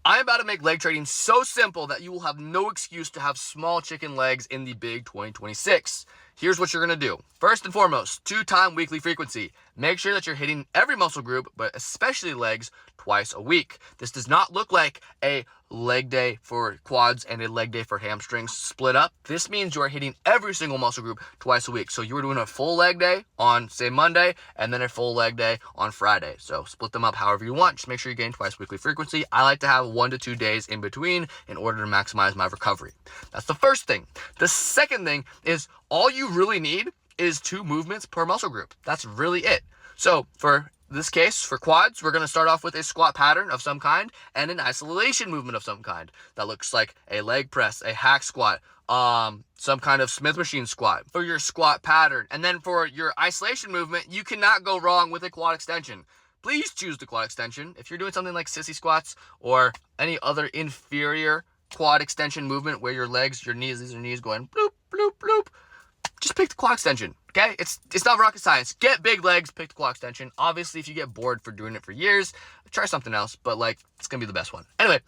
I'm about to make leg training so simple that you will have no excuse to have small chicken legs in the big 2026. Here's what you're going to do. First and foremost, 2-time weekly frequency. Make sure that you're hitting every muscle group, but especially legs, twice a week. This does not look like a leg day for quads and a leg day for hamstrings split up. This means you are hitting every single muscle group twice a week. So you are doing a full leg day on, say, Monday, and then a full leg day on Friday. So split them up however you want. Just make sure you're getting twice weekly frequency. I like to have 1 to 2 days in between in order to maximize my recovery. That's the first thing. The second thing is all you really need is 2 movements per muscle group. That's really it. So for this case, for quads, we're going to start off with a squat pattern of some kind and an isolation movement of some kind. That looks like a leg press, a hack squat, some kind of Smith machine squat for your squat pattern. And then for your isolation movement, you cannot go wrong with a quad extension. Please choose the quad extension. If you're doing something like sissy squats or any other inferior quad extension movement where your legs, your knees, these are knees going bloop, bloop, bloop, just pick the quad extension, okay? It's not rocket science. Get big legs, pick the quad extension. Obviously, if you get bored for doing it for years, try something else, but like, it's gonna be the best one. Anyway,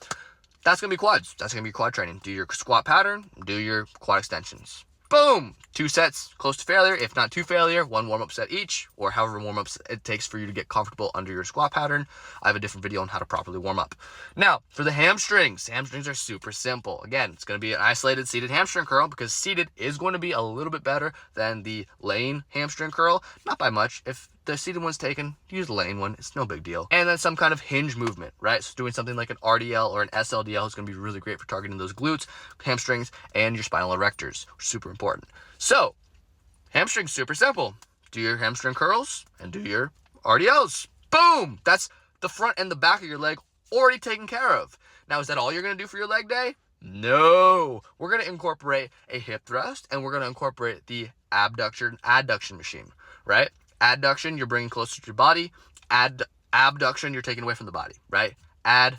that's gonna be quads. That's gonna be quad training. Do your squat pattern, do your quad extensions. Boom! 2 sets close to failure, if not 2 failure, 1 warm-up set each, or however warm-ups it takes for you to get comfortable under your squat pattern. I have a different video on how to properly warm up. Now, for the hamstrings are super simple. Again, it's going to be an isolated seated hamstring curl because seated is going to be a little bit better than the laying hamstring curl. Not by much. If the seated one's taken, use the laying one. It's no big deal. And then some kind of hinge movement, right? So doing something like an RDL or an SLDL is going to be really great for targeting those glutes, hamstrings, and your spinal erectors, which is super important. So, hamstrings, super simple. Do your hamstring curls and do your RDLs. Boom! That's the front and the back of your leg already taken care of. Now, is that all you're going to do for your leg day? No. We're going to incorporate a hip thrust and we're going to incorporate the adduction machine, right? Adduction, you're bringing closer to your body. Abduction, you're taking away from the body, right? Ab.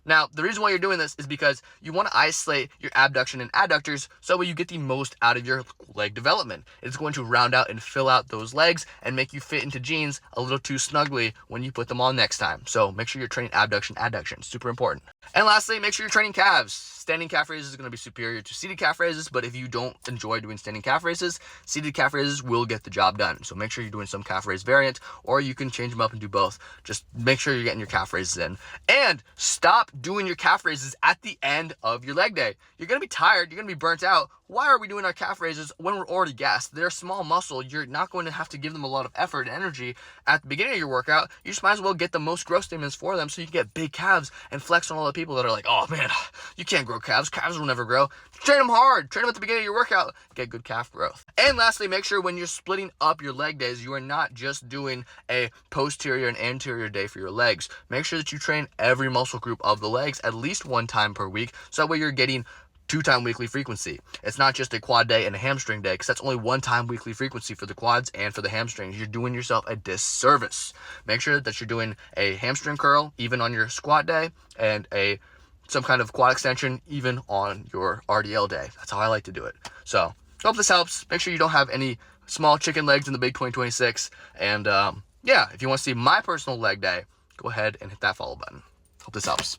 Now, the reason why you're doing this is because you want to isolate your abduction and adductors so you get the most out of your leg development. It's going to round out and fill out those legs and make you fit into jeans a little too snugly when you put them on next time. So make sure you're training abduction, adduction. Super important. And lastly, make sure you're training calves. Standing calf raises is going to be superior to seated calf raises, but if you don't enjoy doing standing calf raises, seated calf raises will get the job done. So make sure you're doing some calf raise variant, or you can change them up and do both. Just make sure you're getting your calf raises in. And stop doing your calf raises at the end of your leg day. You're going to be tired. You're going to be burnt out. Why are we doing our calf raises when we're already gassed? They're a small muscle. You're not going to have to give them a lot of effort and energy at the beginning of your workout. You just might as well get the most growth stimulus for them so you can get big calves and flex on all the people that are like, oh man, you can't grow calves. Calves will never grow. Train them hard. Train them at the beginning of your workout. Get good calf growth. And lastly, make sure when you're splitting up your leg days, you are not just doing a posterior and anterior day for your legs. Make sure that you train every muscle group of the legs at least 1 time per week. So that way you're getting 2-time weekly frequency. It's not just a quad day and a hamstring day, because that's only 1-time weekly frequency for the quads and for the hamstrings. You're doing yourself a disservice. Make sure that you're doing a hamstring curl even on your squat day and some kind of quad extension even on your RDL day. That's how I like to do it. So hope this helps. Make sure you don't have any small chicken legs in the big 2026. And yeah, if you want to see my personal leg day, go ahead and hit that follow button. Hope this helps.